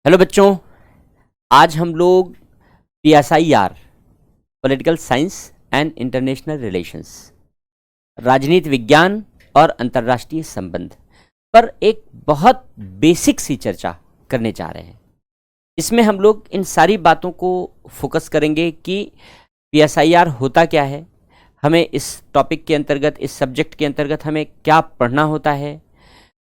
Hello बच्चों, आज हम लोग PSIR political science and international relations राजनीति विज्ञान और अंतर्राष्ट्रीय संबंध पर एक बहुत बेसिक सी चर्चा करने जा रहे हैं। इसमें हम लोग इन सारी बातों को फोकस करेंगे कि PSIR होता क्या है, हमें इस टॉपिक के अंतर्गत, इस सब्जेक्ट के अंतर्गत हमें क्या पढ़ना होता है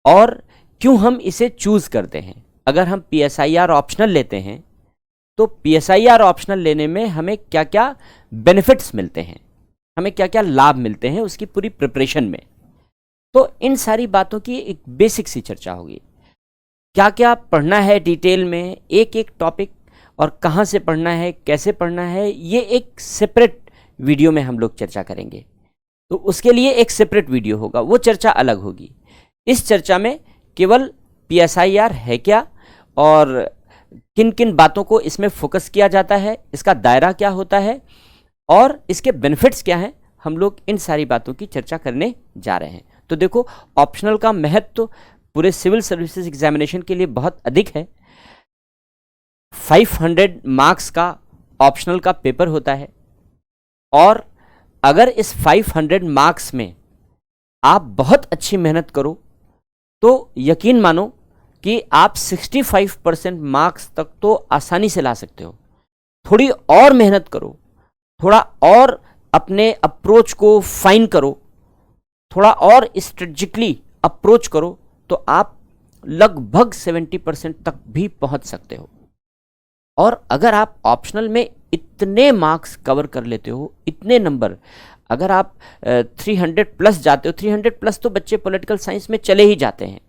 और क्यों हम इसे चूज़ करते हैं। अगर हम PSIR ऑप्शनल लेते हैं तो PSIR ऑप्शनल लेने में हमें क्या क्या बेनिफिट्स मिलते हैं, हमें क्या क्या लाभ मिलते हैं उसकी पूरी प्रिपरेशन में। तो इन सारी बातों की एक बेसिक सी चर्चा होगी। क्या क्या पढ़ना है डिटेल में, एक एक टॉपिक, और कहाँ से पढ़ना है, कैसे पढ़ना है, ये एक सेपरेट वीडियो में हम लोग चर्चा करेंगे। तो उसके लिए एक सेपरेट वीडियो होगा, वो चर्चा अलग होगी। इस चर्चा में केवल PSIR है क्या और किन किन बातों को इसमें फोकस किया जाता है, इसका दायरा क्या होता है और इसके बेनिफिट्स क्या हैं, हम लोग इन सारी बातों की चर्चा करने जा रहे हैं। तो देखो, ऑप्शनल का महत्व तो पूरे सिविल सर्विसेज एग्जामिनेशन के लिए बहुत अधिक है। 500 मार्क्स का ऑप्शनल का पेपर होता है और अगर इस 500 मार्क्स में आप बहुत अच्छी मेहनत करो तो यकीन मानो कि आप 65% मार्क्स तक तो आसानी से ला सकते हो। थोड़ी और मेहनत करो, थोड़ा और अपने अप्रोच को फाइन करो, थोड़ा और स्ट्रेटजिकली अप्रोच करो तो आप लगभग 70% तक भी पहुंच सकते हो। और अगर आप ऑप्शनल में इतने मार्क्स कवर कर लेते हो, इतने नंबर, अगर आप 300 प्लस जाते हो, 300 प्लस तो बच्चे पॉलिटिकल साइंस में चले ही जाते हैं,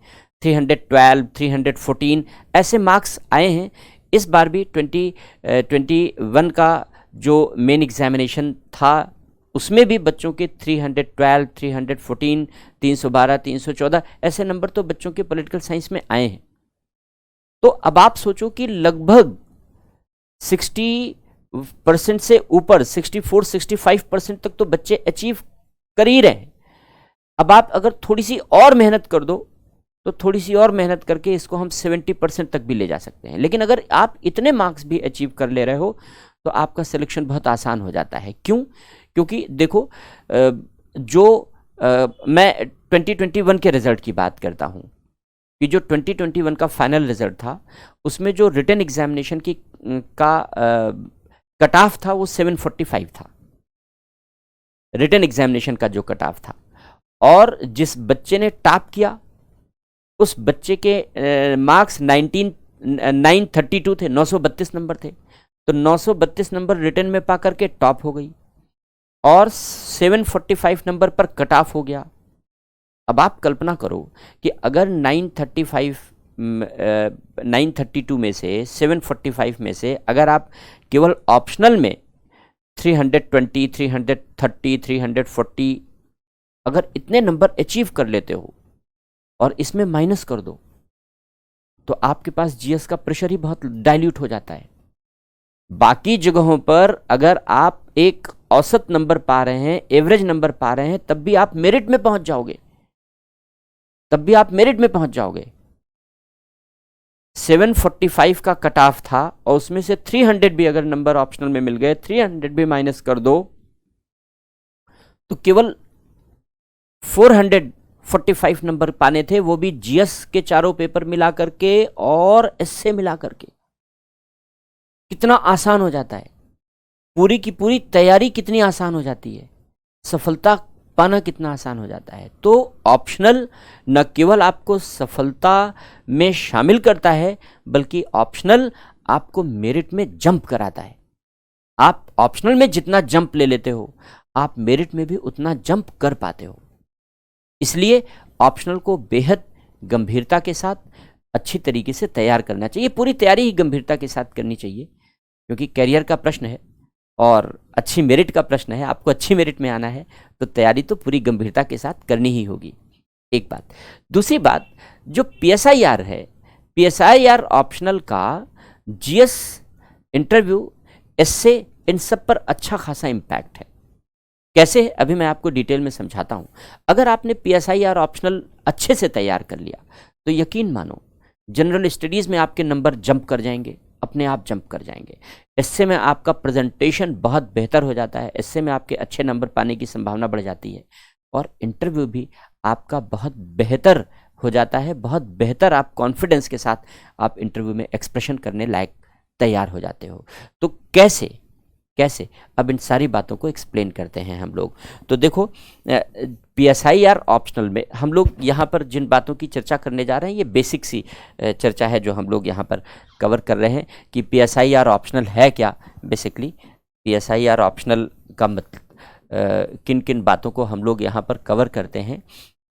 312, 314 ऐसे मार्क्स आए हैं। इस बार भी 2021 का जो मेन एग्जामिनेशन था उसमें भी बच्चों के 312, 314, 312, 314 ऐसे नंबर तो बच्चों के पॉलिटिकल साइंस में आए हैं। तो अब आप सोचो कि लगभग 60% से ऊपर, 64-65% तक तो बच्चे अचीव कर ही रहे हैं। अब आप अगर थोड़ी सी और मेहनत कर दो तो थोड़ी सी और मेहनत करके इसको हम 70% तक भी ले जा सकते हैं। लेकिन अगर आप इतने मार्क्स भी अचीव कर ले रहे हो तो आपका सिलेक्शन बहुत आसान हो जाता है। क्यों? क्योंकि देखो, मैं 2021 के रिजल्ट की बात करता हूं कि जो 2021 का फाइनल रिजल्ट था उसमें जो रिटन एग्जामिनेशन का कट ऑफ था वो 745 था, रिटन एग्जामिनेशन का जो कट ऑफ था। और जिस बच्चे ने टॉप किया उस बच्चे के मार्क्स 932 थे, 932 नंबर थे। तो 932 नंबर रिटन में पा करके टॉप हो गई और 745 नंबर पर कट ऑफ हो गया। अब आप कल्पना करो कि अगर 932 में से 745 में से अगर आप केवल ऑप्शनल में 320, 330, 340 अगर इतने नंबर अचीव कर लेते हो और इसमें माइनस कर दो तो आपके पास जीएस का प्रेशर ही बहुत डाइल्यूट हो जाता है। बाकी जगहों पर अगर आप एक औसत नंबर पा रहे हैं, एवरेज नंबर पा रहे हैं, तब भी आप मेरिट में पहुंच जाओगे, 745 का कट ऑफ था और उसमें से 300 भी अगर नंबर ऑप्शनल में मिल गए, 300 भी माइनस कर दो तो केवल 445 नंबर पाने थे, वो भी जीएस के चारों पेपर मिला करके और एसए मिला करके। कितना आसान हो जाता है, पूरी की पूरी तैयारी कितनी आसान हो जाती है, सफलता पाना कितना आसान हो जाता है। तो ऑप्शनल न केवल आपको सफलता में शामिल करता है बल्कि ऑप्शनल आपको मेरिट में जंप कराता है। आप ऑप्शनल में जितना जंप ले लेते हो आप मेरिट में भी उतना जंप कर पाते हो। इसलिए ऑप्शनल को बेहद गंभीरता के साथ अच्छी तरीके से तैयार करना चाहिए। पूरी तैयारी ही गंभीरता के साथ करनी चाहिए क्योंकि करियर का प्रश्न है और अच्छी मेरिट का प्रश्न है। आपको अच्छी मेरिट में आना है तो तैयारी तो पूरी गंभीरता के साथ करनी ही होगी, एक बात। दूसरी बात, जो PSIR है, PSIR ऑप्शनल का जीएस, इंटरव्यू, एसए, इन सब पर अच्छा खासा इम्पैक्ट है। कैसे, अभी मैं आपको डिटेल में समझाता हूं। अगर आपने PSIR ऑप्शनल अच्छे से तैयार कर लिया तो यकीन मानो जनरल स्टडीज़ में आपके नंबर जंप कर जाएंगे, अपने आप जंप कर जाएंगे। इससे में आपका प्रेजेंटेशन बहुत बेहतर हो जाता है, इससे में आपके अच्छे नंबर पाने की संभावना बढ़ जाती है और इंटरव्यू भी आपका बहुत बेहतर हो जाता है, बहुत बेहतर आप कॉन्फिडेंस के साथ आप इंटरव्यू में एक्सप्रेशन करने लायक तैयार हो जाते हो। तो कैसे कैसे अब इन सारी बातों को एक्सप्लेन करते हैं हम लोग। तो देखो PSIR ऑप्शनल में हम लोग यहाँ पर जिन बातों की चर्चा करने जा रहे हैं ये बेसिक सी चर्चा है जो हम लोग यहाँ पर कवर कर रहे हैं कि PSIR ऑप्शनल है क्या। बेसिकली PSIR ऑप्शनल का मतलब किन किन बातों को हम लोग यहाँ पर कवर करते हैं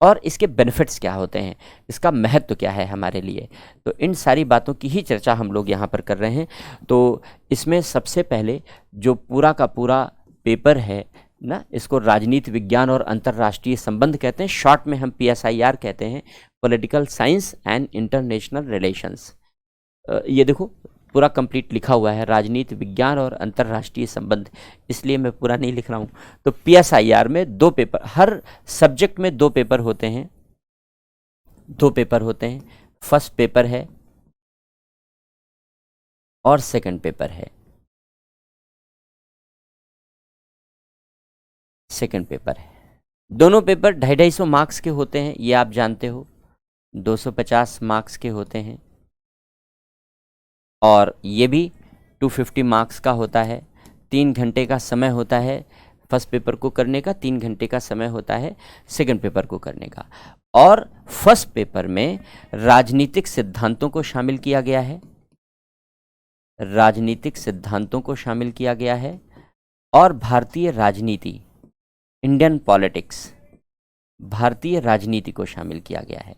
और इसके बेनिफिट्स क्या होते हैं, इसका महत्व क्या है हमारे लिए। तो इन सारी बातों की ही चर्चा हम लोग यहाँ पर कर रहे हैं। तो इसमें सबसे पहले जो पूरा का पूरा पेपर है ना, इसको राजनीति विज्ञान और अंतर्राष्ट्रीय संबंध कहते हैं, शॉर्ट में हम PSIR कहते हैं, political science and international relations. ये देखो पूरा कंप्लीट लिखा हुआ है, राजनीति विज्ञान और अंतर्राष्ट्रीय संबंध, इसलिए मैं पूरा नहीं लिख रहा हूँ। तो PSIR में 2 पेपर, हर सब्जेक्ट में 2 पेपर होते हैं, 2 पेपर होते हैं। फर्स्ट पेपर है और सेकंड पेपर है। सेकंड पेपर है, दोनों पेपर 250 मार्क्स के होते हैं, ये आप जानते हो, 250 मार्क्स के होते हैं और ये भी 250 मार्क्स का होता है। 3 घंटे का समय होता है फर्स्ट पेपर को करने का, 3 घंटे का समय होता है सेकंड पेपर को करने का। और फर्स्ट पेपर में राजनीतिक सिद्धांतों को शामिल किया गया है, राजनीतिक सिद्धांतों को शामिल किया गया है और भारतीय राजनीति, इंडियन पॉलिटिक्स, भारतीय राजनीति को शामिल किया गया है।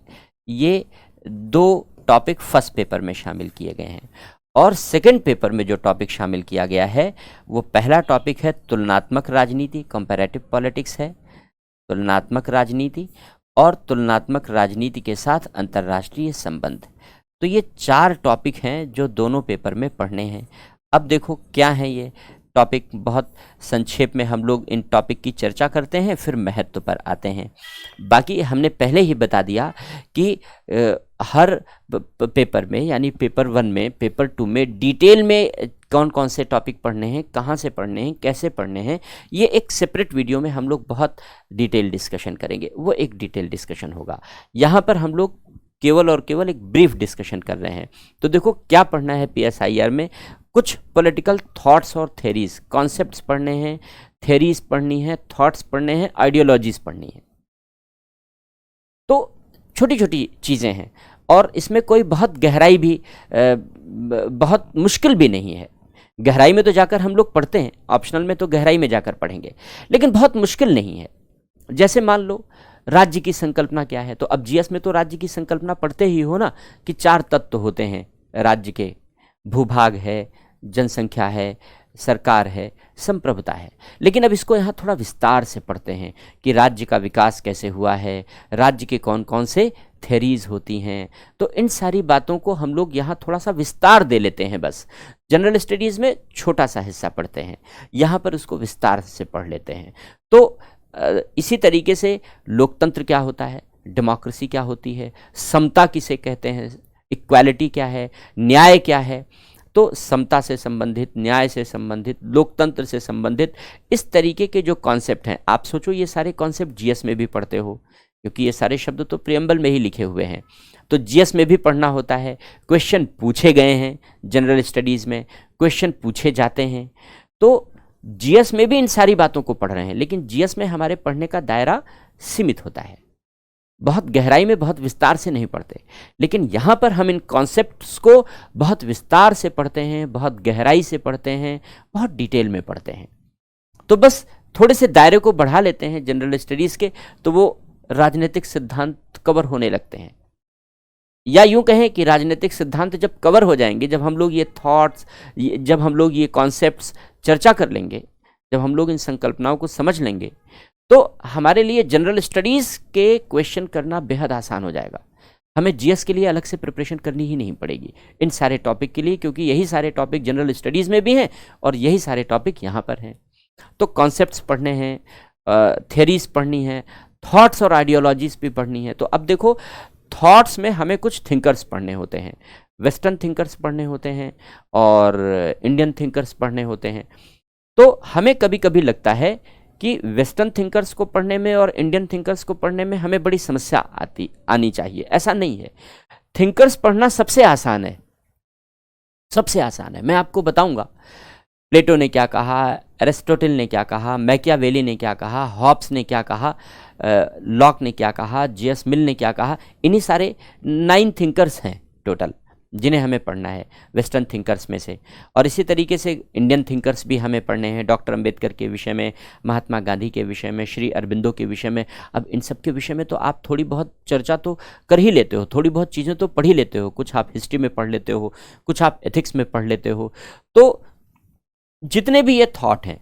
ये 2 टॉपिक फर्स्ट पेपर में शामिल किए गए हैं। और सेकंड पेपर में जो टॉपिक शामिल किया गया है वो पहला टॉपिक है तुलनात्मक राजनीति, कंपैरेटिव पॉलिटिक्स है, तुलनात्मक राजनीति, और तुलनात्मक राजनीति के साथ अंतर्राष्ट्रीय संबंध। तो ये 4 टॉपिक हैं जो दोनों पेपर में पढ़ने हैं। अब देखो क्या है ये टॉपिक, बहुत संक्षेप में हम लोग इन टॉपिक की चर्चा करते हैं, फिर महत्व पर आते हैं। बाकी हमने पहले ही बता दिया कि हर पेपर में, यानी पेपर 1 में, पेपर 2 में डिटेल में कौन कौन से टॉपिक पढ़ने हैं, कहाँ से पढ़ने हैं, कैसे पढ़ने हैं, ये एक सेपरेट वीडियो में हम लोग बहुत डिटेल डिस्कशन करेंगे, वो एक डिटेल डिस्कशन होगा। यहाँ पर हम लोग केवल और केवल एक ब्रीफ डिस्कशन कर रहे हैं। तो देखो क्या पढ़ना है PSIR में, कुछ पॉलिटिकल थॉट्स और थेरीज, कॉन्सेप्ट्स पढ़ने हैं, थेरीज पढ़नी है, थॉट्स पढ़ने हैं, आइडियोलॉजीज पढ़नी है। तो छोटी छोटी चीज़ें हैं और इसमें कोई बहुत गहराई भी, बहुत मुश्किल भी नहीं है। गहराई में तो जाकर हम लोग पढ़ते हैं, ऑप्शनल में तो गहराई में जाकर पढ़ेंगे, लेकिन बहुत मुश्किल नहीं है। जैसे मान लो राज्य की संकल्पना क्या है, तो अब GS में तो राज्य की संकल्पना पढ़ते ही हो ना कि 4 तत्व होते हैं राज्य के, भूभाग है, जनसंख्या है, सरकार है, संप्रभुता है। लेकिन अब इसको यहाँ थोड़ा विस्तार से पढ़ते हैं कि राज्य का विकास कैसे हुआ है, राज्य के कौन कौन से थेरीज होती हैं। तो इन सारी बातों को हम लोग यहाँ थोड़ा सा विस्तार दे लेते हैं, बस जनरल स्टडीज़ में छोटा सा हिस्सा पढ़ते हैं, यहाँ पर उसको विस्तार से पढ़ लेते हैं। तो इसी तरीके से लोकतंत्र क्या होता है, डेमोक्रेसी क्या होती है, समता किसे कहते हैं, इक्वालिटी क्या है, न्याय क्या है। तो समता से संबंधित, न्याय से संबंधित, लोकतंत्र से संबंधित इस तरीके के जो कॉन्सेप्ट हैं, आप सोचो ये सारे कॉन्सेप्ट GS में भी पढ़ते हो, क्योंकि ये सारे शब्द तो प्रियम्बल में ही लिखे हुए हैं। तो GS में भी पढ़ना होता है, क्वेश्चन पूछे गए हैं, जनरल स्टडीज़ में क्वेश्चन पूछे जाते हैं। तो GS में भी इन सारी बातों को पढ़ रहे हैं, लेकिन GS में हमारे पढ़ने का दायरा सीमित होता है, बहुत गहराई में, बहुत विस्तार से नहीं पढ़ते। लेकिन यहाँ पर हम इन कॉन्सेप्ट्स को बहुत विस्तार से पढ़ते हैं, बहुत गहराई से पढ़ते हैं, बहुत डिटेल में पढ़ते हैं। तो बस थोड़े से दायरे को बढ़ा लेते हैं जनरल स्टडीज़ के, तो वो राजनीतिक सिद्धांत कवर होने लगते हैं। या यूं कहें कि राजनीतिक सिद्धांत जब कवर हो जाएंगे, जब हम लोग ये थॉट्स, जब हम लोग ये कॉन्सेप्ट्स चर्चा कर लेंगे, जब हम लोग इन संकल्पनाओं को समझ लेंगे, तो हमारे लिए जनरल स्टडीज़ के क्वेश्चन करना बेहद आसान हो जाएगा। हमें GS के लिए अलग से प्रिपरेशन करनी ही नहीं पड़ेगी इन सारे टॉपिक के लिए, क्योंकि यही सारे टॉपिक जनरल स्टडीज़ में भी हैं और यही सारे टॉपिक यहाँ पर हैं। तो कॉन्सेप्ट्स पढ़ने हैं, थेरीज पढ़नी है, थॉट्स और आइडियोलॉजीज भी पढ़नी है। तो अब देखो थॉट्स में हमें कुछ थिंकर्स पढ़ने होते हैं, वेस्टर्न थिंकर्स पढ़ने होते हैं और इंडियन थिंकर्स पढ़ने होते हैं। तो हमें कभी कभी लगता है कि वेस्टर्न थिंकर्स को पढ़ने में और इंडियन थिंकर्स को पढ़ने में हमें बड़ी समस्या आनी चाहिए। ऐसा नहीं है। थिंकर्स पढ़ना सबसे आसान है, सबसे आसान है। मैं आपको बताऊंगा प्लेटो ने क्या कहा, एरिस्टोटल ने क्या कहा, मैकियावेली ने क्या कहा, हॉब्स ने क्या कहा, लॉक ने क्या कहा, जेएस मिल ने क्या कहा। इन्हीं सारे 9 थिंकर्स हैं टोटल जिन्हें हमें पढ़ना है वेस्टर्न थिंकर्स में से। और इसी तरीके से इंडियन थिंकर्स भी हमें पढ़ने हैं, डॉक्टर अंबेडकर के विषय में, महात्मा गांधी के विषय में, श्री अरबिंदो के विषय में। अब इन सब के विषय में तो आप थोड़ी बहुत चर्चा तो कर ही लेते हो, थोड़ी बहुत चीज़ें तो पढ़ ही लेते हो, कुछ आप हिस्ट्री में पढ़ लेते हो, कुछ आप एथिक्स में पढ़ लेते हो। तो जितने भी ये थॉट हैं,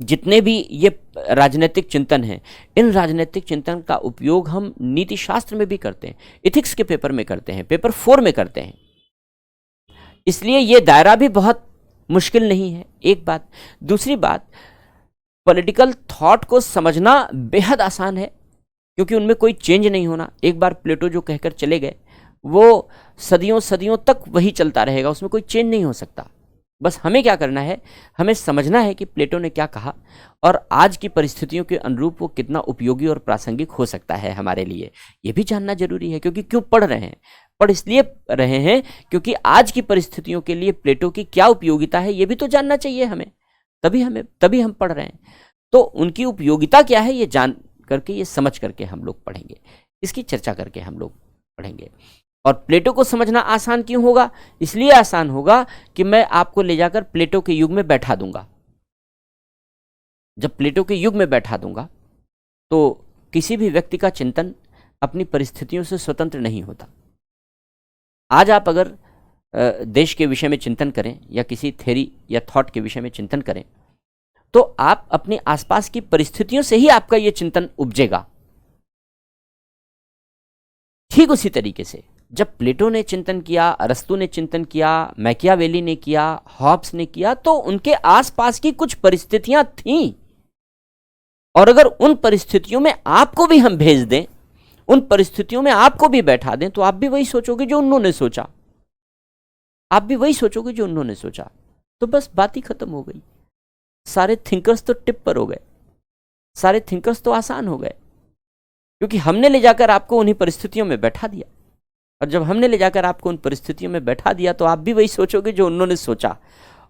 जितने भी ये राजनीतिक चिंतन हैं, इन राजनीतिक चिंतन का उपयोग हम नीति शास्त्र में भी करते हैं, एथिक्स के पेपर में करते हैं, पेपर 4 में करते हैं। इसलिए ये दायरा भी बहुत मुश्किल नहीं है, एक बात। दूसरी बात, पॉलिटिकल थॉट को समझना बेहद आसान है, क्योंकि उनमें कोई चेंज नहीं होना। एक बार प्लेटो जो कहकर चले गए वो सदियों सदियों तक वही चलता रहेगा, उसमें कोई चेंज नहीं हो सकता। बस हमें क्या करना है, हमें समझना है कि प्लेटो ने क्या कहा और आज की परिस्थितियों के अनुरूप वो कितना उपयोगी और प्रासंगिक हो सकता है हमारे लिए। ये भी जानना जरूरी है, क्योंकि क्यों पढ़ रहे हैं, पढ़ इसलिए रहे हैं क्योंकि आज की परिस्थितियों के लिए प्लेटो की क्या उपयोगिता है ये भी तो जानना चाहिए हमें। तभी हम पढ़ रहे हैं। तो उनकी उपयोगिता क्या है ये जान करके, ये समझ करके हम लोग पढ़ेंगे, इसकी चर्चा करके हम लोग पढ़ेंगे। और प्लेटो को समझना आसान क्यों होगा? इसलिए आसान होगा कि मैं आपको ले जाकर प्लेटो के युग में बैठा दूंगा। जब प्लेटो के युग में बैठा दूंगा तो किसी भी व्यक्ति का चिंतन अपनी परिस्थितियों से स्वतंत्र नहीं होता। आज आप अगर देश के विषय में चिंतन करें या किसी थ्योरी या थॉट के विषय में चिंतन करें तो आप अपने आसपास की परिस्थितियों से ही आपका यह चिंतन उपजेगा। ठीक उसी तरीके से जब प्लेटो ने चिंतन किया, अरस्तु ने चिंतन किया, मैकियावेली ने किया, हॉब्स ने किया, तो उनके आसपास की कुछ परिस्थितियां थीं। और अगर उन परिस्थितियों में आपको भी हम भेज दें, उन परिस्थितियों में आपको भी बैठा दें, तो आप भी वही सोचोगे जो उन्होंने सोचा, आप भी वही सोचोगे जो उन्होंने सोचा। तो बस बात ही खत्म हो गई। सारे थिंकर्स तो टिप पर हो गए, सारे थिंकर्स तो आसान हो गए, क्योंकि हमने ले जाकर आपको उन्हीं परिस्थितियों में बैठा दिया। और जब हमने ले जाकर आपको उन परिस्थितियों में बैठा दिया तो आप भी वही सोचोगे जो उन्होंने सोचा।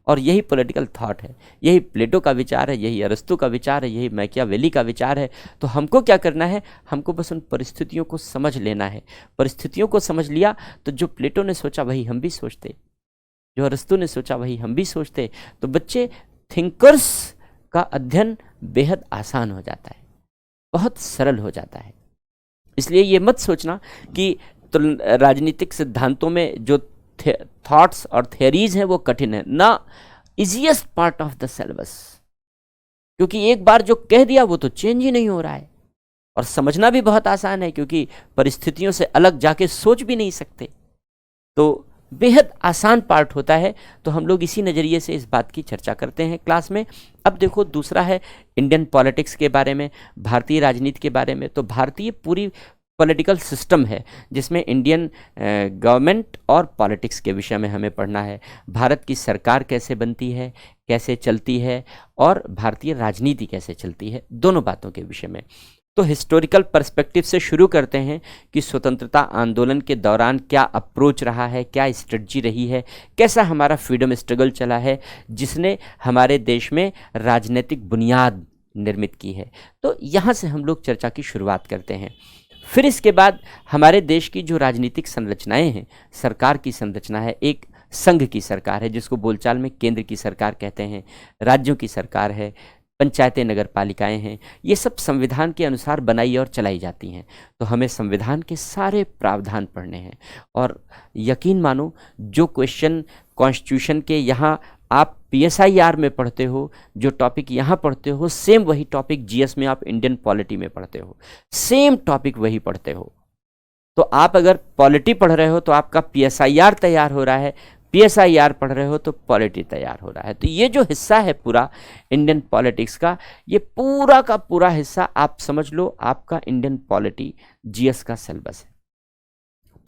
और यही पॉलिटिकल थॉट है, यही प्लेटो का विचार है, यही अरस्तु का विचार है, यही मैकियावेली का विचार है। तो हमको क्या करना है, हमको बस उन परिस्थितियों को समझ लेना है। परिस्थितियों को समझ लिया तो जो प्लेटो ने सोचा वही हम भी सोचते, जो अरस्तु ने सोचा वही हम भी सोचते। तो बच्चे, थिंकर्स का अध्ययन बेहद आसान हो जाता है, बहुत सरल हो जाता है। इसलिए ये मत सोचना कि तो राजनीतिक सिद्धांतों में जो थॉट्स और थियरीज हैं वो कठिन है ना। Easiest part of the syllabus, क्योंकि एक बार जो कह दिया वो तो चेंज ही नहीं हो रहा है। और समझना भी बहुत आसान है, क्योंकि परिस्थितियों से अलग जाके सोच भी नहीं सकते। तो बेहद आसान पार्ट होता है। तो हम लोग इसी नज़रिए से इस बात की चर्चा करते हैं क्लास में। अब देखो, दूसरा है इंडियन पॉलिटिक्स के बारे में, भारतीय राजनीति के बारे में। तो भारतीय पूरी पॉलिटिकल सिस्टम है जिसमें इंडियन गवर्नमेंट और पॉलिटिक्स के विषय में हमें पढ़ना है। भारत की सरकार कैसे बनती है, कैसे चलती है, और भारतीय राजनीति कैसे चलती है, दोनों बातों के विषय में। तो हिस्टोरिकल पर्सपेक्टिव से शुरू करते हैं कि स्वतंत्रता आंदोलन के दौरान क्या अप्रोच रहा है, क्या स्ट्रेटजी रही है, कैसा हमारा फ्रीडम स्ट्रगल चला है जिसने हमारे देश में राजनीतिक बुनियाद निर्मित की है। तो यहाँ से हम लोग चर्चा की शुरुआत करते हैं। फिर इसके बाद हमारे देश की जो राजनीतिक संरचनाएं हैं, सरकार की संरचना है, एक संघ की सरकार है जिसको बोलचाल में केंद्र की सरकार कहते हैं, राज्यों की सरकार है, पंचायतें, नगर पालिकाएँ हैं। ये सब संविधान के अनुसार बनाई और चलाई जाती हैं। तो हमें संविधान के सारे प्रावधान पढ़ने हैं। और यकीन मानो, जो क्वेश्चन कॉन्स्टिट्यूशन के यहाँ आप PSIR में पढ़ते हो, जो टॉपिक यहाँ पढ़ते हो, सेम वही टॉपिक GS में आप इंडियन पॉलिटी में पढ़ते हो, सेम टॉपिक वही पढ़ते हो। तो आप अगर पॉलिटी पढ़ रहे हो तो आपका PSIR तैयार हो रहा है, PSIR पढ़ रहे हो तो पॉलिटी तैयार हो रहा है। तो ये जो हिस्सा है पूरा इंडियन पॉलिटिक्स का, ये पूरा का पूरा हिस्सा आप समझ लो आपका इंडियन पॉलिटी GS का सिलेबस है।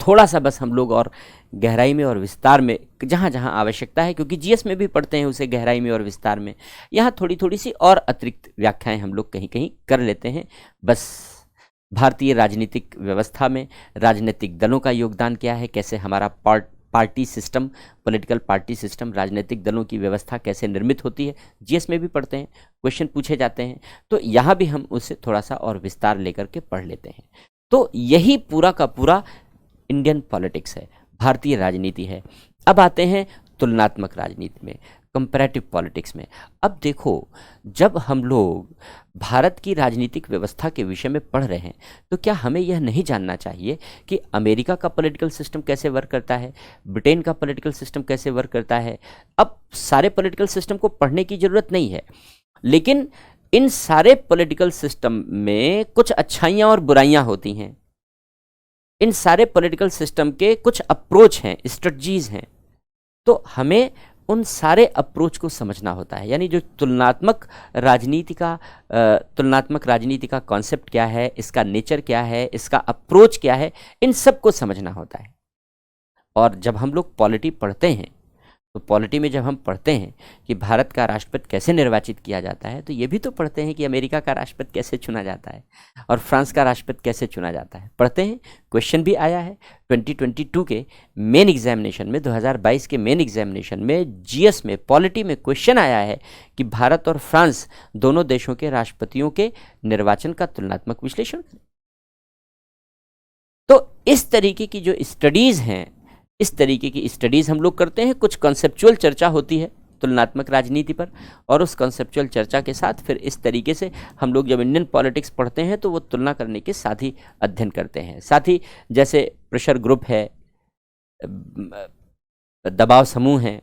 थोड़ा सा बस हम लोग और गहराई में और विस्तार में जहाँ जहाँ आवश्यकता है, क्योंकि जीएस में भी पढ़ते हैं उसे गहराई में और विस्तार में, यहाँ थोड़ी थोड़ी सी और अतिरिक्त व्याख्याएं हम लोग कहीं कहीं कर लेते हैं। बस भारतीय राजनीतिक व्यवस्था में राजनीतिक दलों का योगदान क्या है, कैसे हमारा party system, political party system, राजनीतिक दलों की व्यवस्था कैसे निर्मित होती है, जीएस में भी पढ़ते हैं, क्वेश्चन पूछे जाते हैं, तो यहाँ भी हम उससे थोड़ा सा और विस्तार लेकर के पढ़ लेते हैं। तो यही पूरा का पूरा इंडियन पॉलिटिक्स है, भारतीय राजनीति है। अब आते हैं तुलनात्मक राजनीति में, कंपैरेटिव पॉलिटिक्स में। अब देखो, जब हम लोग भारत की राजनीतिक व्यवस्था के विषय में पढ़ रहे हैं तो क्या हमें यह नहीं जानना चाहिए कि अमेरिका का पॉलिटिकल सिस्टम कैसे वर्क करता है, ब्रिटेन का पॉलिटिकल सिस्टम कैसे वर्क करता है। अब सारे पॉलिटिकल सिस्टम को पढ़ने की ज़रूरत नहीं है, लेकिन इन सारे पॉलिटिकल सिस्टम में कुछ अच्छाइयाँ और बुराइयाँ होती हैं। इन सारे पॉलिटिकल सिस्टम के कुछ अप्रोच हैं, स्ट्रेटजीज हैं, तो हमें उन सारे अप्रोच को समझना होता है। यानी जो तुलनात्मक राजनीति का कॉन्सेप्ट क्या है, इसका नेचर क्या है, इसका अप्रोच क्या है, इन सब को समझना होता है। और जब हम लोग पॉलिटी पढ़ते हैं तो पॉलिटी में जब हम पढ़ते हैं कि भारत का राष्ट्रपति कैसे निर्वाचित किया जाता है, तो ये भी तो पढ़ते हैं कि अमेरिका का राष्ट्रपति कैसे चुना जाता है और फ्रांस का राष्ट्रपति कैसे चुना जाता है, पढ़ते हैं। क्वेश्चन भी आया है 2022 के मेन एग्जामिनेशन में, 2022 के मेन एग्जामिनेशन में जीएस में पॉलिटी में क्वेश्चन आया है कि भारत और फ्रांस दोनों देशों के राष्ट्रपतियों के निर्वाचन का तुलनात्मक विश्लेषण करें। तो इस तरीके की जो स्टडीज़ हैं, इस तरीके की स्टडीज़ हम लोग करते हैं। कुछ कॉन्सेप्चुअल चर्चा होती है तुलनात्मक राजनीति पर, और उस कॉन्सेप्चुअल चर्चा के साथ फिर इस तरीके से हम लोग जब इंडियन पॉलिटिक्स पढ़ते हैं तो वो तुलना करने के साथ ही अध्ययन करते हैं। साथ ही जैसे प्रेशर ग्रुप है, दबाव समूह हैं,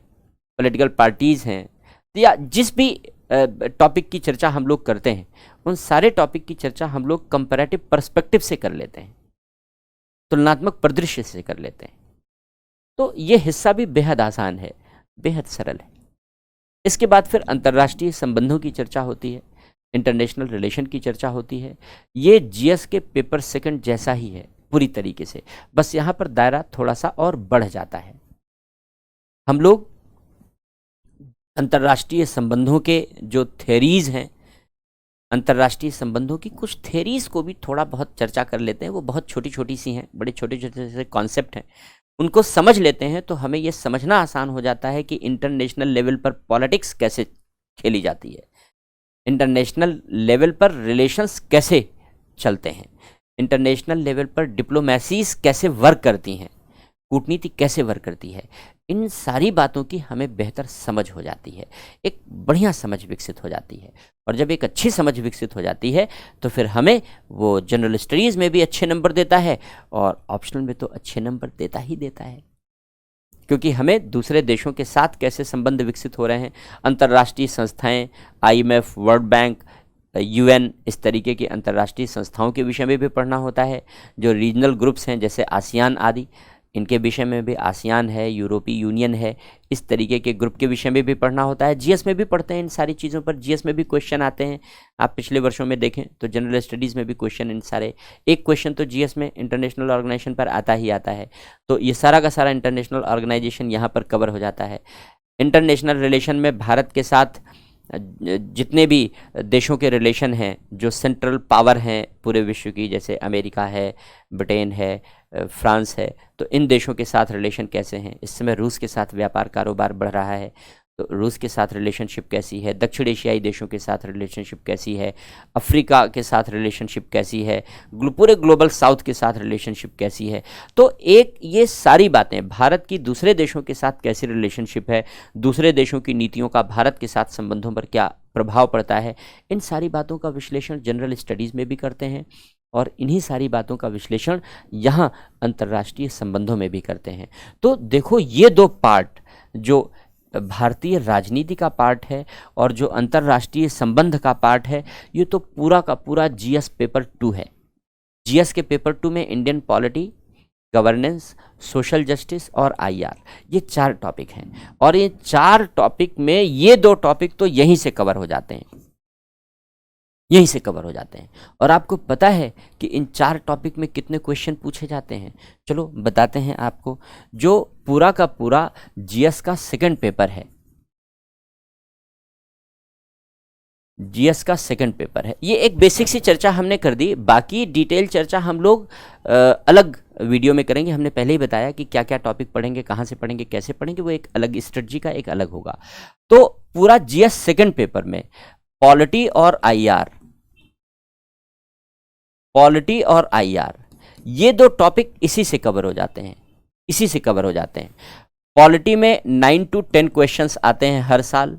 पॉलिटिकल पार्टीज़ हैं, या जिस भी टॉपिक की चर्चा हम लोग करते हैं, उन सारे टॉपिक की चर्चा हम लोग कंपैरेटिव पर्सपेक्टिव से कर लेते हैं, तुलनात्मक परिदृश्य से कर लेते हैं। तो ये हिस्सा भी बेहद आसान है, बेहद सरल है। इसके बाद फिर अंतर्राष्ट्रीय संबंधों की चर्चा होती है, इंटरनेशनल रिलेशन की चर्चा होती है। ये जीएस के पेपर सेकंड जैसा ही है पूरी तरीके से, बस यहाँ पर दायरा थोड़ा सा और बढ़ जाता है। हम लोग अंतर्राष्ट्रीय संबंधों के जो थ्योरीज हैं, अंतर्राष्ट्रीय संबंधों की कुछ थ्योरीज को भी थोड़ा बहुत चर्चा कर लेते हैं। वो बहुत छोटी छोटी सी हैं, बड़े छोटे छोटे से कॉन्सेप्ट हैं, उनको समझ लेते हैं तो हमें यह समझना आसान हो जाता है कि इंटरनेशनल लेवल पर पॉलिटिक्स कैसे खेली जाती है, इंटरनेशनल लेवल पर रिलेशंस कैसे चलते हैं, इंटरनेशनल लेवल पर डिप्लोमेसीज कैसे वर्क करती हैं, कूटनीति कैसे वर्क करती है। इन सारी बातों की हमें बेहतर समझ हो जाती है, एक बढ़िया समझ विकसित हो जाती है। और जब एक अच्छी समझ विकसित हो जाती है तो फिर हमें वो जनरल स्टडीज़ में भी अच्छे नंबर देता है और ऑप्शनल में तो अच्छे नंबर देता ही देता है, क्योंकि हमें दूसरे देशों के साथ कैसे संबंध विकसित हो रहे हैं, अंतर्राष्ट्रीय संस्थाएं, IMF, वर्ल्ड बैंक, UN, इस तरीके की अंतर्राष्ट्रीय संस्थाओं के विषय में भी पढ़ना होता है। जो रीजनल ग्रुप्स हैं जैसे आसियान आदि, इनके विषय में भी, आसियान है, यूरोपीय यूनियन है, इस तरीके के ग्रुप के विषय में भी पढ़ना होता है। जीएस में भी पढ़ते हैं इन सारी चीज़ों पर, जीएस में भी क्वेश्चन आते हैं। आप पिछले वर्षों में देखें तो जनरल स्टडीज़ में भी क्वेश्चन इन सारे, एक क्वेश्चन तो जीएस में इंटरनेशनल ऑर्गेनाइजेशन पर आता ही आता है। तो ये सारा का सारा इंटरनेशनल ऑर्गेनाइजेशन यहाँ पर कवर हो जाता है। इंटरनेशनल रिलेशन में भारत के साथ जितने भी देशों के रिलेशन हैं, जो सेंट्रल पावर हैं पूरे विश्व की, जैसे अमेरिका है, ब्रिटेन है, फ्रांस है, तो इन देशों के साथ रिलेशन कैसे हैं। इस समय रूस के साथ व्यापार कारोबार बढ़ रहा है, तो रूस के साथ रिलेशनशिप कैसी है, दक्षिण एशियाई देशों के साथ रिलेशनशिप कैसी है, अफ्रीका के साथ रिलेशनशिप कैसी है, पूरे ग्लोबल साउथ के साथ रिलेशनशिप कैसी है। तो एक ये सारी बातें, भारत की दूसरे देशों के साथ कैसी रिलेशनशिप है, दूसरे देशों की नीतियों का भारत के साथ संबंधों पर क्या प्रभाव पड़ता है, इन सारी बातों का विश्लेषण जनरल स्टडीज़ में भी करते हैं और इन्हीं सारी बातों का विश्लेषण यहाँ अंतर्राष्ट्रीय संबंधों में भी करते हैं। तो देखो, ये दो पार्ट, जो भारतीय राजनीति का पार्ट है और जो अंतर्राष्ट्रीय संबंध का पार्ट है, ये तो पूरा का पूरा जीएस पेपर 2 है। जीएस के पेपर 2 में Indian polity, governance, social justice और IR, ये 4 टॉपिक हैं। और ये 4 टॉपिक में ये 2 टॉपिक तो यहीं से कवर हो जाते हैं। यहीं से कवर हो जाते हैं। और आपको पता है कि इन 4 टॉपिक में कितने क्वेश्चन पूछे जाते हैं? चलो बताते हैं आपको। जो पूरा का पूरा जीएस का सेकंड पेपर है, जीएस का सेकंड पेपर है, ये एक बेसिक सी चर्चा हमने कर दी। बाकी डिटेल चर्चा हम लोग अलग वीडियो में करेंगे। हमने पहले ही बताया कि क्या क्या टॉपिक पढ़ेंगे, कहाँ से पढ़ेंगे, कैसे पढ़ेंगे, वो एक अलग स्ट्रेटजी का एक अलग होगा। तो पूरा जीएस सेकंड पेपर में पॉलिटी और आईआर, पॉलिटी और आईआर, ये 2 टॉपिक इसी से कवर हो जाते हैं, इसी से कवर हो जाते हैं। पॉलिटी में 9 to 10 क्वेश्चंस आते हैं हर साल,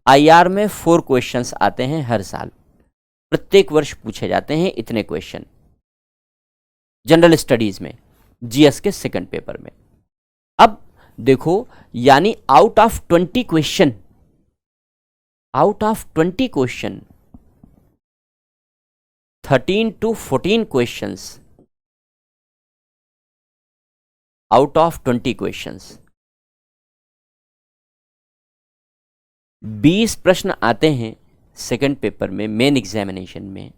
आईआर में 4 क्वेश्चंस आते हैं हर साल। प्रत्येक वर्ष पूछे जाते हैं इतने क्वेश्चन जनरल स्टडीज में, जीएस के सेकंड पेपर में। अब देखो, यानी out of 20 question, out of 20 question 13 to 14 questions, out of 20 questions 20 प्रश्न आते हैं सेकंड पेपर में, मेन एग्जामिनेशन में।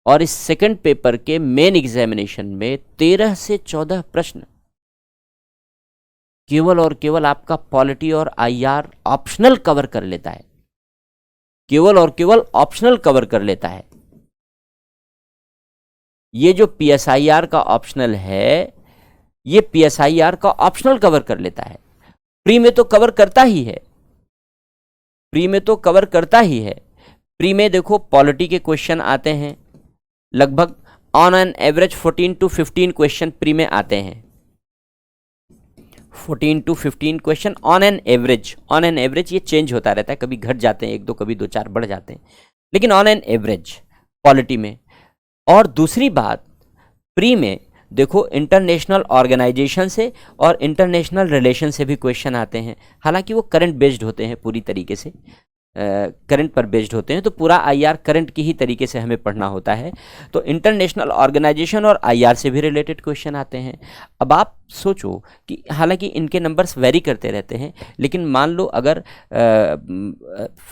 और इस सेकंड पेपर के मेन एग्जामिनेशन में 13 से 14 प्रश्न केवल और केवल आपका पॉलिटी और आईआर ऑप्शनल कवर कर लेता है, केवल और केवल ऑप्शनल कवर कर लेता है। ये जो पीएसआईआर का ऑप्शनल है, ये पीएसआईआर का ऑप्शनल कवर कर लेता है। प्री में तो कवर करता ही है, प्री में तो कवर करता ही है। प्री में देखो पॉलिटी के क्वेश्चन आते हैं लगभग on an average 14 to 15 question pre में आते हैं, 14 to 15 question on an average. On an average ये चेंज होता रहता है, कभी घट जाते हैं 1-2, कभी 2-4 बढ़ जाते हैं, लेकिन ऑन एन एवरेज पॉलिटी में। और दूसरी बात, प्री में देखो इंटरनेशनल ऑर्गेनाइजेशन से और इंटरनेशनल रिलेशन से भी क्वेश्चन आते हैं। हालांकि वो करंट बेस्ड होते हैं, पूरी तरीके से करंट पर बेस्ड होते हैं, तो पूरा आईआर करंट की ही तरीके से हमें पढ़ना होता है। तो इंटरनेशनल ऑर्गेनाइजेशन और आईआर से भी रिलेटेड क्वेश्चन आते हैं। अब आप सोचो कि हालांकि इनके नंबर्स वेरी करते रहते हैं, लेकिन मान लो अगर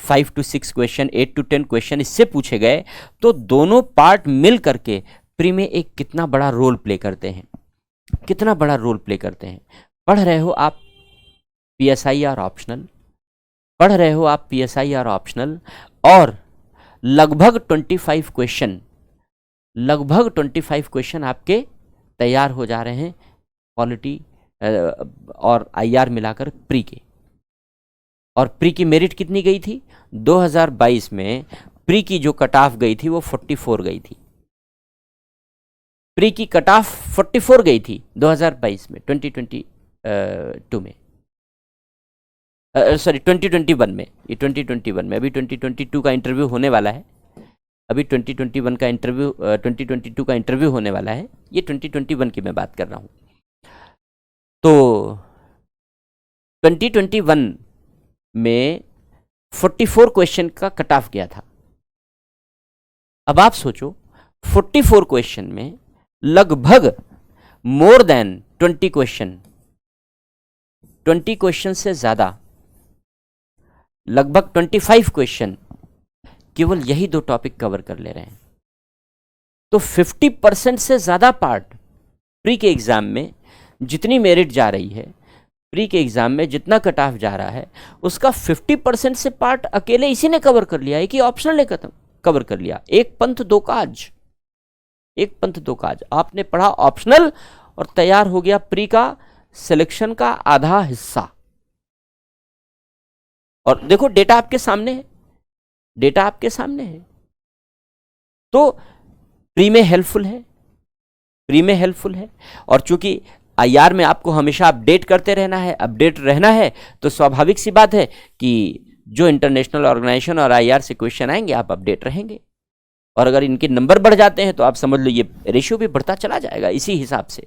5 to 6 क्वेश्चन, 8 to 10 क्वेश्चन इससे पूछे गए, तो दोनों पार्ट मिल करके प्री में एक कितना बड़ा रोल प्ले करते हैं, कितना बड़ा रोल प्ले करते हैं। पढ़ रहे हो आप पीएसआईआर ऑप्शनल, पढ़ रहे हो आप पीएसआईआर ऑप्शनल, और लगभग 25 क्वेश्चन, लगभग 25 क्वेश्चन आपके तैयार हो जा रहे हैं पॉलिटी और आईआर मिलाकर प्री के। और प्री की मेरिट कितनी गई थी? 2022 में प्री की जो कट ऑफ गई थी वो 44 गई थी। प्री की कट ऑफ 44 गई थी 2022 में, 2022 में, सॉरी 2021 में, ये 2021 में। अभी 2022 का इंटरव्यू होने वाला है, अभी 2021 का इंटरव्यू 2022 का इंटरव्यू होने वाला है, ये 2021 की मैं बात कर रहा हूँ। तो 2021 में 44 क्वेश्चन का कट ऑफ गया था। अब आप सोचो 44 क्वेश्चन में लगभग मोर देन 20 क्वेश्चन, 20 क्वेश्चन से ज्यादा, लगभग 25 क्वेश्चन केवल यही 2 टॉपिक कवर कर ले रहे हैं। तो 50% से ज्यादा पार्ट प्री के एग्जाम में जितनी मेरिट जा रही है, प्री के एग्जाम में जितना कट ऑफ जा रहा है, उसका 50% से पार्ट अकेले इसी ने कवर कर लिया है कि ऑप्शनल ने कवर कर लिया। एक पंथ दो काज, एक पंथ दो काज। आपने पढ़ा ऑप्शनल और तैयार हो गया प्री का सिलेक्शन का आधा हिस्सा। और देखो डेटा आपके सामने है, डेटा आपके सामने है। तो प्री में हेल्पफुल है, प्री में हेल्पफुल है। और चूंकि आईआर में आपको हमेशा अपडेट करते रहना है, अपडेट रहना है, तो स्वाभाविक सी बात है कि जो इंटरनेशनल ऑर्गेनाइजेशन और आईआर से क्वेश्चन आएंगे आप अपडेट रहेंगे। और अगर इनके नंबर बढ़ जाते हैं तो आप समझ लो ये रेशियो भी बढ़ता चला जाएगा, इसी हिसाब से,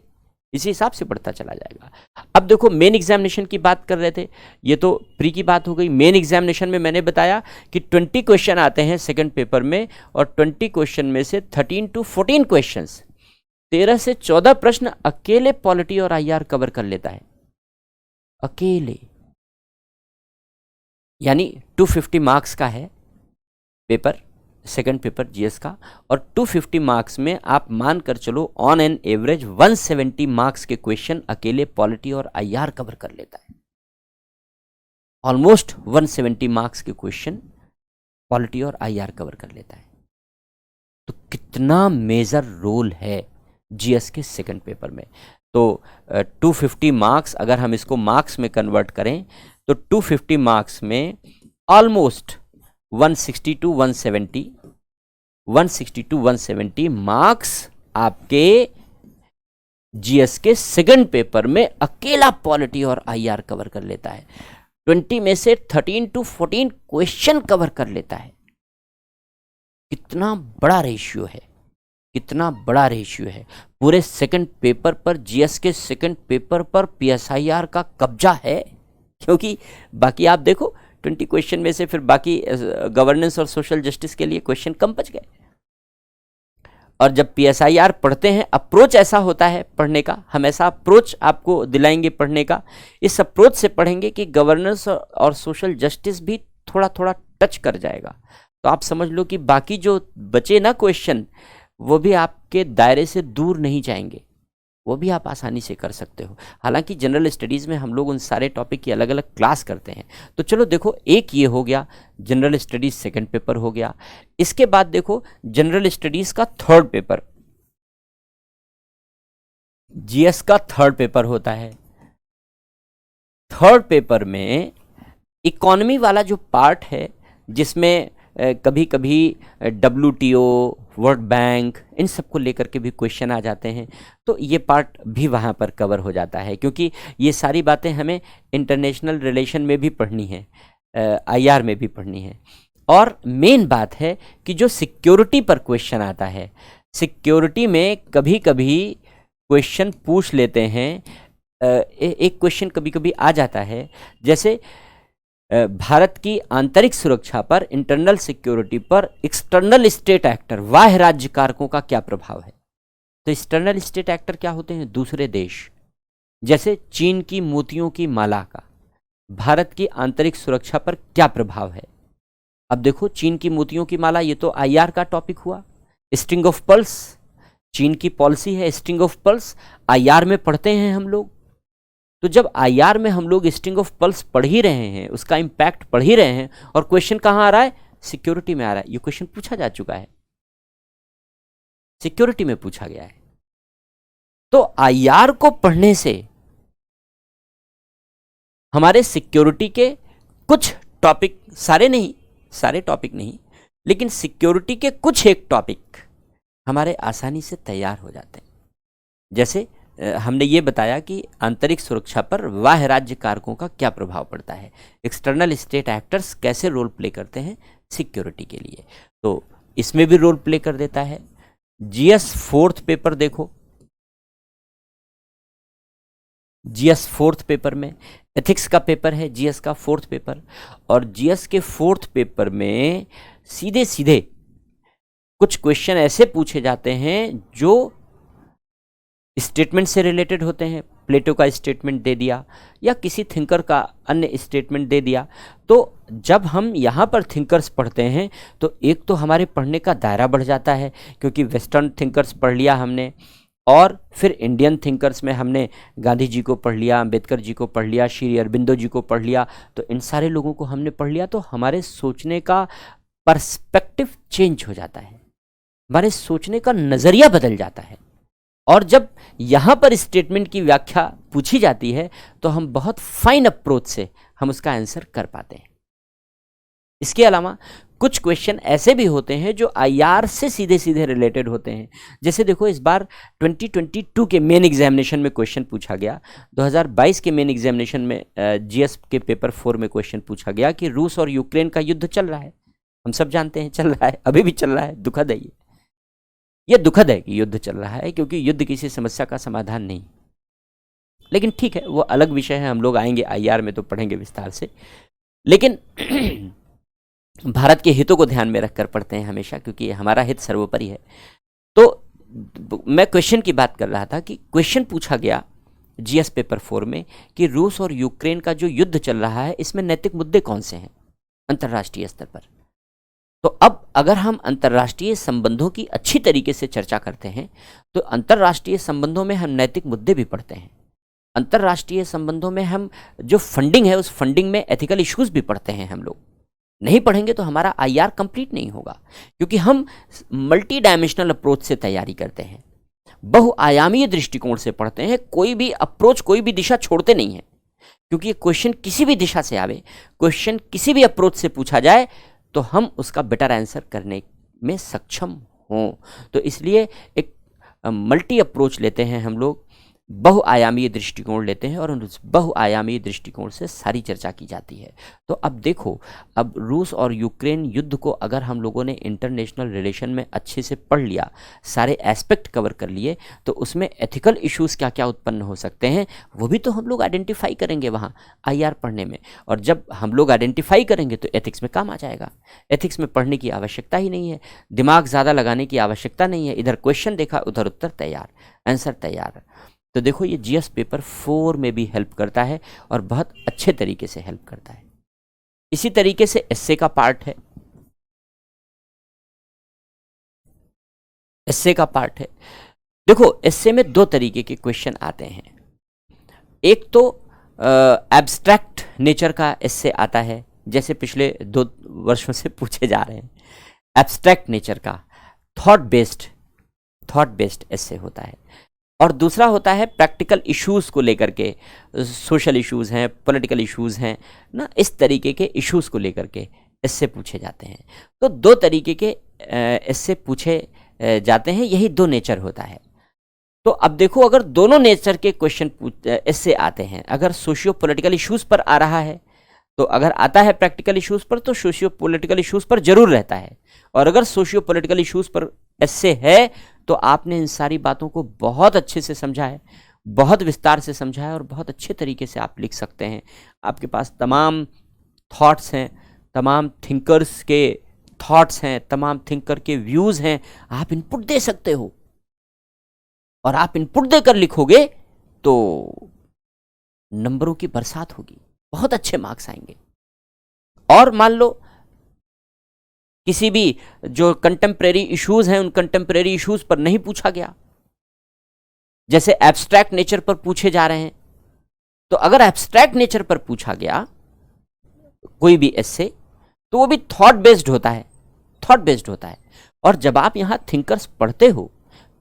इसी हिसाब से बढ़ता चला जाएगा। अब देखो मेन एग्जामिनेशन की बात कर रहे थे, ये तो प्री की बात हो गई। मेन एग्जामिनेशन में मैंने बताया कि 20 क्वेश्चन आते हैं सेकंड पेपर में, और 20 क्वेश्चन में से 13 to 14 क्वेश्चंस, 13 से 14 प्रश्न अकेले पॉलिटी और आईआर कवर कर लेता है, अकेले। यानी 250 मार्क्स का है पेपर, सेकंड पेपर जीएस का, और 250 मार्क्स में आप मान कर चलो ऑन एन एवरेज 170 मार्क्स के क्वेश्चन अकेले पॉलिटी और आईआर कवर कर लेता है। ऑलमोस्ट 170 मार्क्स के क्वेश्चन पॉलिटी और आईआर कवर कर लेता है। तो कितना मेजर रोल है जीएस के सेकंड पेपर में। तो 250 मार्क्स अगर हम इसको मार्क्स में कन्वर्ट करें तो 250 मार्क्स में ऑलमोस्ट 160 to 170 मार्क्स आपके जीएस के सेकंड पेपर में अकेला पॉलिटी और आईआर कवर कर लेता है। 20 में से 13 to 14 क्वेश्चन कवर कर लेता है। कितना बड़ा रेशियो है, कितना बड़ा रेशियो है। पूरे सेकंड पेपर पर, जीएस के सेकंड पेपर पर पीएसआईआर का कब्जा है, क्योंकि बाकी आप देखो 20 क्वेश्चन में से फिर बाकी गवर्नेंस और सोशल जस्टिस के लिए क्वेश्चन कम बच गए। और जब पीएसआईआर पढ़ते हैं, अप्रोच ऐसा होता है पढ़ने का, हम ऐसा अप्रोच आपको दिलाएंगे पढ़ने का, इस अप्रोच से पढ़ेंगे कि गवर्नेंस और सोशल जस्टिस भी थोड़ा थोड़ा टच कर जाएगा। तो आप समझ लो कि बाकी जो बचे ना क्वेश्चन, वो भी आपके दायरे से दूर नहीं जाएंगे, वो भी आप आसानी से कर सकते हो। हालांकि जनरल स्टडीज़ में हम लोग उन सारे टॉपिक की अलग अलग क्लास करते हैं। तो चलो देखो, एक ये हो गया जनरल स्टडीज़ सेकंड पेपर हो गया। इसके बाद देखो जनरल स्टडीज़ का थर्ड पेपर, जीएस का थर्ड पेपर होता है। थर्ड पेपर में इकोनॉमी वाला जो पार्ट है, जिसमें कभी कभी WTO, वर्ल्ड बैंक, इन सब को लेकर के भी क्वेश्चन आ जाते हैं, तो ये पार्ट भी वहाँ पर कवर हो जाता है, क्योंकि ये सारी बातें हमें इंटरनेशनल रिलेशन में भी पढ़नी है, आईआर में भी पढ़नी है। और मेन बात है कि जो सिक्योरिटी पर क्वेश्चन आता है, सिक्योरिटी में कभी कभी क्वेश्चन पूछ लेते हैं। एक क्वेश्चन कभी कभी आ जाता है, जैसे भारत की आंतरिक सुरक्षा पर, इंटरनल सिक्योरिटी पर एक्सटर्नल स्टेट एक्टर, बाह्य राज्य कारकों का क्या प्रभाव है। तो एक्सटर्नल स्टेट एक्टर क्या होते हैं? दूसरे देश। जैसे चीन की मोतियों की माला का भारत की आंतरिक सुरक्षा पर क्या प्रभाव है। अब देखो, चीन की मोतियों की माला, ये तो आईआर का टॉपिक हुआ। स्ट्रिंग ऑफ पर्ल्स, चीन की पॉलिसी है स्ट्रिंग ऑफ पर्ल्स, आईआर में पढ़ते हैं हम लोग। तो जब आईआर में हम लोग स्ट्रिंग ऑफ पर्ल्स पढ़ ही रहे हैं, उसका इंपैक्ट पढ़ ही रहे हैं, और क्वेश्चन कहां आ रहा है? सिक्योरिटी में आ रहा है। ये क्वेश्चन पूछा जा चुका है, सिक्योरिटी में पूछा गया है। तो आईआर को पढ़ने से हमारे सिक्योरिटी के कुछ टॉपिक, सारे टॉपिक नहीं, लेकिन सिक्योरिटी के कुछ एक टॉपिक हमारे आसानी से तैयार हो जाते हैं। जैसे हमने ये बताया कि आंतरिक सुरक्षा पर बाह्य राज्य कारकों का क्या प्रभाव पड़ता है, एक्सटर्नल स्टेट एक्टर्स कैसे रोल प्ले करते हैं सिक्योरिटी के लिए, तो इसमें भी रोल प्ले कर देता है। जीएस फोर्थ पेपर देखो, जीएस फोर्थ पेपर में एथिक्स का पेपर है, जीएस का फोर्थ पेपर। और जीएस के फोर्थ पेपर में सीधे सीधे कुछ क्वेश्चन ऐसे पूछे जाते हैं जो स्टेटमेंट से रिलेटेड होते हैं। प्लेटो का स्टेटमेंट दे दिया या किसी थिंकर का अन्य स्टेटमेंट दे दिया। तो जब हम यहाँ पर थिंकर्स पढ़ते हैं तो एक तो हमारे पढ़ने का दायरा बढ़ जाता है, क्योंकि वेस्टर्न थिंकर्स पढ़ लिया हमने, और फिर इंडियन थिंकर्स में हमने गांधी जी को पढ़ लिया, अंबेडकर जी को पढ़ लिया, श्री अरबिंदो जी को पढ़ लिया। तो इन सारे लोगों को हमने पढ़ लिया, तो हमारे सोचने का पर्सपेक्टिव चेंज हो जाता है, हमारे सोचने का नज़रिया बदल जाता है। और जब यहाँ पर स्टेटमेंट की व्याख्या पूछी जाती है तो हम बहुत फाइन अप्रोच से हम उसका आंसर कर पाते हैं। इसके अलावा कुछ क्वेश्चन ऐसे भी होते हैं जो आईआर से सीधे सीधे रिलेटेड होते हैं। जैसे देखो, इस बार 2022 के मेन एग्जामिनेशन में क्वेश्चन पूछा गया, 2022 के मेन एग्जामिनेशन में जीएस के पेपर 4 में क्वेश्चन पूछा गया कि रूस और यूक्रेन का युद्ध चल रहा है। हम सब जानते हैं चल रहा है, अभी भी चल रहा है। दुखद है ये दुखद है कि युद्ध चल रहा है, क्योंकि युद्ध किसी समस्या का समाधान नहीं। लेकिन ठीक है, वो अलग विषय है, हम लोग आएंगे आईआर में तो पढ़ेंगे विस्तार से। लेकिन भारत के हितों को ध्यान में रखकर पढ़ते हैं हमेशा, क्योंकि हमारा हित सर्वोपरि है। तो मैं क्वेश्चन की बात कर रहा था कि क्वेश्चन पूछा गया जीएस पेपर 4 में कि रूस और यूक्रेन का जो युद्ध चल रहा है, इसमें नैतिक मुद्दे कौन से हैं अंतर्राष्ट्रीय स्तर पर। तो अब अगर हम अंतर्राष्ट्रीय संबंधों की अच्छी तरीके से चर्चा करते हैं तो अंतर्राष्ट्रीय संबंधों में हम नैतिक मुद्दे भी पढ़ते हैं। अंतर्राष्ट्रीय संबंधों में हम जो फंडिंग है उस फंडिंग में एथिकल इश्यूज भी पढ़ते हैं। हम लोग नहीं पढ़ेंगे तो हमारा आईआर कंप्लीट नहीं होगा, क्योंकि हम मल्टी डायमेंशनल अप्रोच से तैयारी करते हैं, बहुआयामीय दृष्टिकोण से पढ़ते हैं। कोई भी अप्रोच, कोई भी दिशा छोड़ते नहीं है, क्योंकि ये क्वेश्चन किसी भी दिशा से आवे, क्वेश्चन किसी भी अप्रोच से पूछा जाए तो हम उसका बेटर आंसर करने में सक्षम हों। तो इसलिए एक मल्टी अप्रोच लेते हैं हम लोग, बहुआयामी दृष्टिकोण लेते हैं और उस बहुआयामी दृष्टिकोण से सारी चर्चा की जाती है। तो अब देखो, अब रूस और यूक्रेन युद्ध को अगर हम लोगों ने इंटरनेशनल रिलेशन में अच्छे से पढ़ लिया, सारे एस्पेक्ट कवर कर लिए, तो उसमें एथिकल इश्यूज क्या क्या उत्पन्न हो सकते हैं वो भी तो हम लोग आइडेंटिफाई करेंगे वहाँ आईआर पढ़ने में। और जब हम लोग आइडेंटिफाई करेंगे तो एथिक्स में काम आ जाएगा। एथिक्स में पढ़ने की आवश्यकता ही नहीं है, दिमाग ज़्यादा लगाने की आवश्यकता नहीं है। इधर क्वेश्चन देखा, उधर उत्तर तैयार, आंसर तैयार। तो देखो, ये जीएस पेपर 4 में भी हेल्प करता है और बहुत अच्छे तरीके से हेल्प करता है। इसी तरीके से एस्से का पार्ट है। एस्से का पार्ट है, देखो एस्से में 2 तरीके के क्वेश्चन आते हैं। एक तो एब्स्ट्रैक्ट नेचर का एस्से आता है, जैसे पिछले 2 वर्षों से पूछे जा रहे हैं। एब्स्ट्रैक्ट नेचर का थॉट बेस्ड एस्से होता है। और दूसरा होता है प्रैक्टिकल इश्यूज को लेकर के, सोशल इश्यूज हैं, पॉलिटिकल इश्यूज हैं ना, इस तरीके के इश्यूज को लेकर के इससे पूछे जाते हैं। तो 2 तरीके के इससे पूछे जाते हैं, यही 2 नेचर होता है। तो अब देखो, अगर दोनों नेचर के क्वेश्चन इससे आते हैं, अगर सोशियो पॉलिटिकल इश्यूज पर आ रहा है तो अगर आता है प्रैक्टिकल इश्यूज पर तो सोशियो पॉलिटिकल इश्यूज पर जरूर रहता है। और अगर सोशियो पॉलिटिकल इश्यूज पर ऐसे है तो आपने इन सारी बातों को बहुत अच्छे से समझा है, बहुत विस्तार से समझा है और बहुत अच्छे तरीके से आप लिख सकते हैं। आपके पास तमाम थॉट्स हैं, तमाम थिंकर्स के थॉट्स हैं, तमाम थिंकर के व्यूज हैं, आप इनपुट दे सकते हो। और आप इनपुट देकर लिखोगे तो नंबरों की बरसात होगी, बहुत अच्छे मार्क्स आएंगे। और मान लो किसी भी जो कंटेम्परेरी इश्यूज हैं उन कंटेम्परेरी इश्यूज पर नहीं पूछा गया, जैसे एब्स्ट्रैक्ट नेचर पर पूछे जा रहे हैं, तो अगर एब्स्ट्रैक्ट नेचर पर पूछा गया कोई भी एस्से तो वो भी थॉट बेस्ड होता है। और जब आप यहां थिंकर्स पढ़ते हो,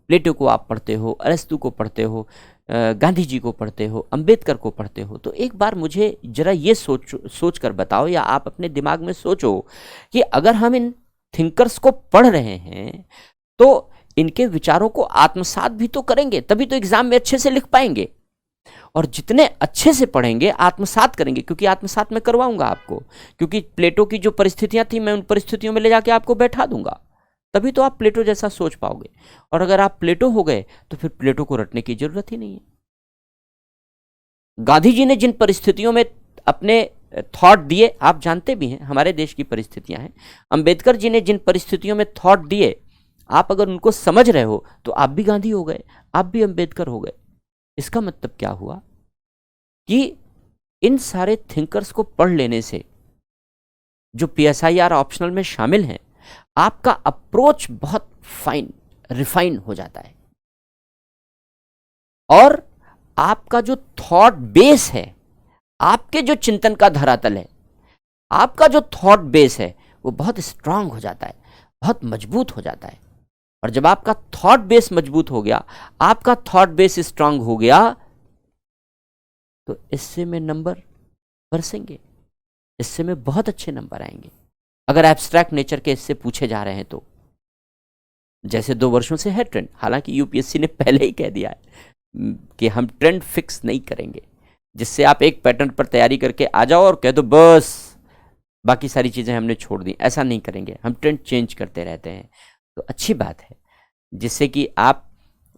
प्लेटो को आप पढ़ते हो, अरस्तु को पढ़ते हो, गांधी जी को पढ़ते हो, अंबेडकर को पढ़ते हो, तो एक बार मुझे जरा ये सोच कर बताओ, या आप अपने दिमाग में सोचो कि अगर हम इन थिंकर्स को पढ़ रहे हैं तो इनके विचारों को आत्मसात भी तो करेंगे, तभी तो एग्जाम में अच्छे से लिख पाएंगे। और जितने अच्छे से पढ़ेंगे, आत्मसात करेंगे, क्योंकि आत्मसात मैं करवाऊंगा आपको, क्योंकि प्लेटो की जो परिस्थितियां थी मैं उन परिस्थितियों में ले जाके आपको बैठा दूंगा, तभी तो आप प्लेटो जैसा सोच पाओगे। और अगर आप प्लेटो हो गए तो फिर प्लेटो को रटने की जरूरत ही नहीं है। गांधी जी ने जिन परिस्थितियों में अपने थॉट दिए, आप जानते भी हैं, हमारे देश की परिस्थितियां हैं। अंबेडकर जी ने जिन परिस्थितियों में थॉट दिए, आप अगर उनको समझ रहे हो तो आप भी गांधी हो गए, आप भी अंबेडकर हो गए। इसका मतलब क्या हुआ कि इन सारे थिंकर्स को पढ़ लेने से, जो पीएसआईआर ऑप्शनल में शामिल हैं, आपका अप्रोच बहुत फाइन, रिफाइन हो जाता है। और आपका जो थॉट बेस है, आपके जो चिंतन का धरातल है, आपका जो थॉट बेस है, वो बहुत स्ट्रांग हो जाता है, बहुत मजबूत हो जाता है। और जब आपका थॉट बेस मजबूत हो गया, आपका थॉट बेस स्ट्रांग हो गया, तो इससे में नंबर बरसेंगे, इससे में बहुत अच्छे नंबर आएंगे। अगर एब्स्ट्रैक्ट नेचर के इससे पूछे जा रहे हैं तो, जैसे 2 वर्षों से है ट्रेंड, हालांकि यूपीएससी ने पहले ही कह दिया है कि हम ट्रेंड फिक्स नहीं करेंगे, जिससे आप एक पैटर्न पर तैयारी करके आ जाओ और कह दो बस बाकी सारी चीजें हमने छोड़ दी। ऐसा नहीं करेंगे, हम ट्रेंड चेंज करते रहते हैं। तो अच्छी बात है, जिससे कि आप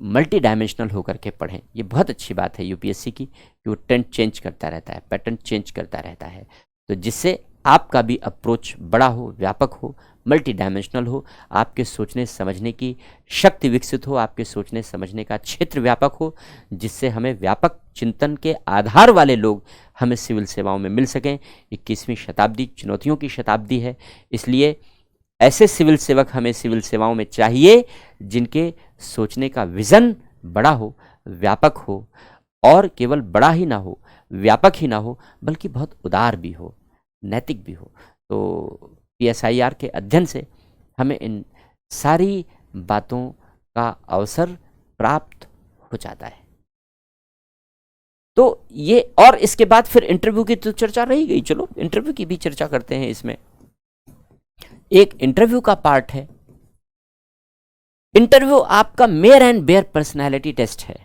मल्टी डायमेंशनल होकर के पढ़ें। ये बहुत अच्छी बात है यूपीएससी की कि वो ट्रेंड चेंज करता रहता है, पैटर्न चेंज करता रहता है, तो जिससे आपका भी अप्रोच बड़ा हो, व्यापक हो, मल्टी डायमेंशनल हो, आपके सोचने समझने की शक्ति विकसित हो, आपके सोचने समझने का क्षेत्र व्यापक हो, जिससे हमें व्यापक चिंतन के आधार वाले लोग हमें सिविल सेवाओं में मिल सकें। 21वीं शताब्दी चुनौतियों की शताब्दी है, इसलिए ऐसे सिविल सेवक हमें सिविल सेवाओं में चाहिए जिनके सोचने का विजन बड़ा हो, व्यापक हो, और केवल बड़ा ही ना हो, व्यापक ही ना हो, बल्कि बहुत उदार भी हो, नैतिक भी हो। तो PSIR के अध्ययन से हमें इन सारी बातों का अवसर प्राप्त हो जाता है। तो ये, और इसके बाद फिर इंटरव्यू की तो चर्चा रही गई, चलो इंटरव्यू की भी चर्चा करते हैं। इसमें एक इंटरव्यू का पार्ट है। इंटरव्यू आपका मेयर एंड बेयर पर्सनालिटी टेस्ट है।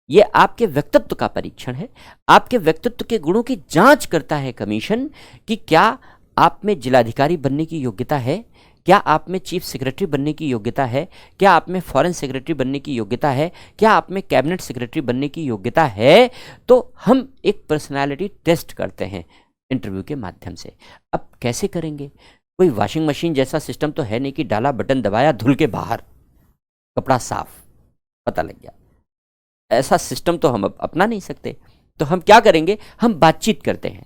ये आपके व्यक्तित्व का परीक्षण है। आपके व्यक्तित्व के गुणों की जांच करता है कमीशन कि क्या आप में जिलाधिकारी बनने की योग्यता है, क्या आप में चीफ सेक्रेटरी बनने की योग्यता है, क्या आप में फॉरेन सेक्रेटरी बनने की योग्यता है, क्या आप में कैबिनेट सेक्रेटरी बनने की योग्यता है। तो हम एक पर्सनालिटी टेस्ट करते हैं इंटरव्यू के माध्यम से। अब कैसे करेंगे? कोई वॉशिंग मशीन जैसा सिस्टम तो है नहीं कि डाला, बटन दबाया, धुल के बाहर, कपड़ा साफ, पता लग गया। ऐसा सिस्टम तो हम अपना नहीं सकते। तो हम क्या करेंगे? हम बातचीत करते हैं।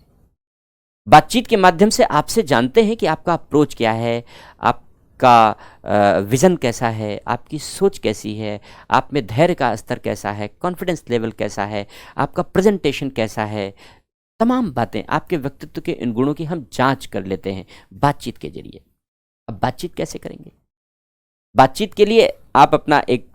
बातचीत के माध्यम से आपसे जानते हैं कि आपका अप्रोच क्या है, आपका विजन कैसा है, आपकी सोच कैसी है, आप में धैर्य का स्तर कैसा है, कॉन्फिडेंस लेवल कैसा है, आपका प्रेजेंटेशन कैसा है। तमाम बातें, आपके व्यक्तित्व के इन गुणों की हम जांच कर लेते हैं बातचीत के जरिए। अब बातचीत कैसे करेंगे? बातचीत के लिए आप अपना एक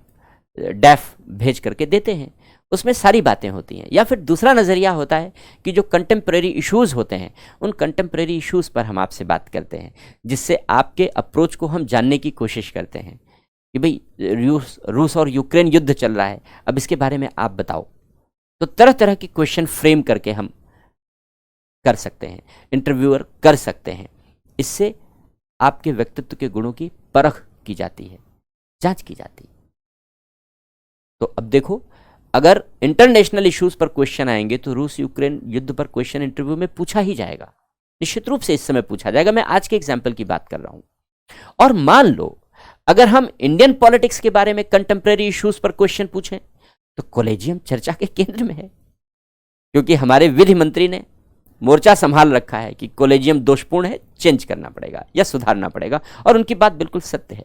डैफ भेज करके देते हैं, उसमें सारी बातें होती हैं। या फिर दूसरा नज़रिया होता है कि जो कंटेम्प्रेरी इश्यूज़ होते हैं, उन कंटेम्प्रेरी इश्यूज़ पर हम आपसे बात करते हैं, जिससे आपके अप्रोच को हम जानने की कोशिश करते हैं कि भाई रूस और यूक्रेन युद्ध चल रहा है, अब इसके बारे में आप बताओ। तो तरह तरह के क्वेश्चन फ्रेम करके हम कर सकते हैं, इंटरव्यूअर कर सकते हैं। इससे आपके व्यक्तित्व के गुणों की परख की जाती है, जांच की जाती है। तो अब देखो, अगर इंटरनेशनल इश्यूज पर क्वेश्चन आएंगे तो रूस यूक्रेन युद्ध पर क्वेश्चन इंटरव्यू में पूछा ही जाएगा, निश्चित रूप से इस समय पूछा जाएगा। मैं आज के एग्जाम्पल की बात कर रहा हूं। और मान लो अगर हम इंडियन पॉलिटिक्स के बारे में कंटेम्प्रेरी इश्यूज पर क्वेश्चन पूछें तो कॉलेजियम चर्चा के केंद्र में है, क्योंकि हमारे विधि मंत्री ने मोर्चा संभाल रखा है कि कॉलेजियम दोषपूर्ण है, चेंज करना पड़ेगा या सुधारना पड़ेगा। और उनकी बात बिल्कुल सत्य है।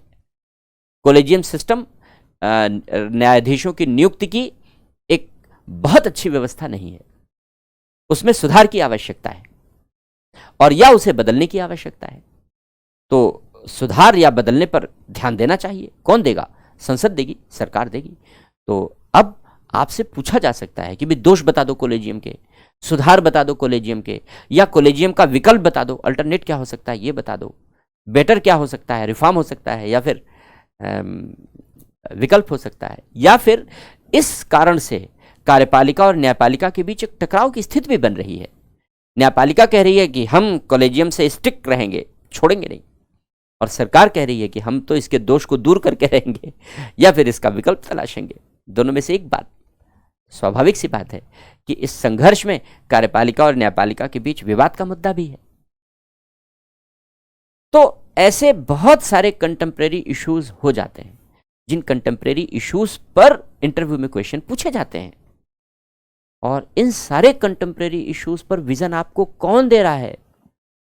कॉलेजियम सिस्टम न्यायाधीशों की नियुक्ति की एक बहुत अच्छी व्यवस्था नहीं है, उसमें सुधार की आवश्यकता है और या उसे बदलने की आवश्यकता है। तो सुधार या बदलने पर ध्यान देना चाहिए। कौन देगा? संसद देगी, सरकार देगी। तो अब आपसे पूछा जा सकता है कि भी दोष बता दो कॉलेजियम के, सुधार बता दो कॉलेजियम के, या कॉलेजियम का विकल्प बता दो, अल्टरनेट क्या हो सकता है ये बता दो, बेटर क्या हो सकता है, रिफॉर्म हो सकता है या फिर विकल्प हो सकता है। या फिर इस कारण से कार्यपालिका और न्यायपालिका के बीच एक टकराव की स्थिति भी बन रही है। न्यायपालिका कह रही है कि हम कॉलेजियम से स्टिक रहेंगे, छोड़ेंगे नहीं, और सरकार कह रही है कि हम तो इसके दोष को दूर करके रहेंगे या फिर इसका विकल्प तलाशेंगे। दोनों में से एक बात, स्वाभाविक सी बात है कि इस संघर्ष में कार्यपालिका और न्यायपालिका के बीच विवाद का मुद्दा भी है। तो ऐसे बहुत सारे कंटेम्प्रेरी इश्यूज हो जाते हैं, जिन कंटेम्प्रेरी इश्यूज पर इंटरव्यू में क्वेश्चन पूछे जाते हैं। और इन सारे कंटेम्प्रेरी इश्यूज पर विजन आपको कौन दे रहा है?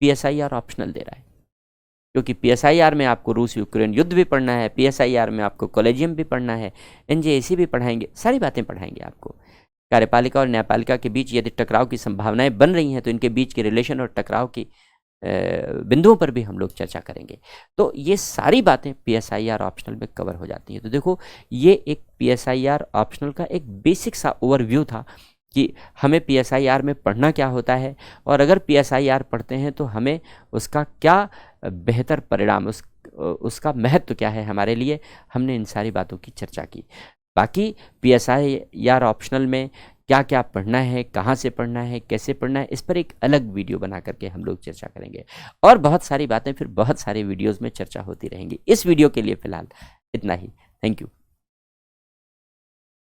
PSIR ऑप्शनल दे रहा है, क्योंकि PSIR में आपको रूस यूक्रेन युद्ध भी पढ़ना है, PSIR में आपको कॉलेजियम भी पढ़ना है, NJAC भी पढ़ाएंगे, सारी बातें पढ़ाएंगे आपको। कार्यपालिका और न्यायपालिका के बीच यदि टकराव की संभावनाएं बन रही हैं तो इनके बीच के रिलेशन और टकराव की बिंदुओं पर भी हम लोग चर्चा करेंगे। तो ये सारी बातें PSIR ऑप्शनल में कवर हो जाती हैं। तो देखो, ये एक PSIR ऑप्शनल का एक बेसिक सा ओवरव्यू था कि हमें PSIR में पढ़ना क्या होता है, और अगर PSIR पढ़ते हैं तो हमें उसका क्या बेहतर परिणाम, उसका महत्व क्या है हमारे लिए। हमने इन सारी बातों की चर्चा की। बाकी PSIR ऑप्शनल में क्या क्या पढ़ना है, कहाँ से पढ़ना है, कैसे पढ़ना है, इस पर एक अलग वीडियो बना करके हम लोग चर्चा करेंगे। और बहुत सारी बातें फिर बहुत सारे वीडियोज़ में चर्चा होती रहेंगी। इस वीडियो के लिए फ़िलहाल इतना ही। Thank you.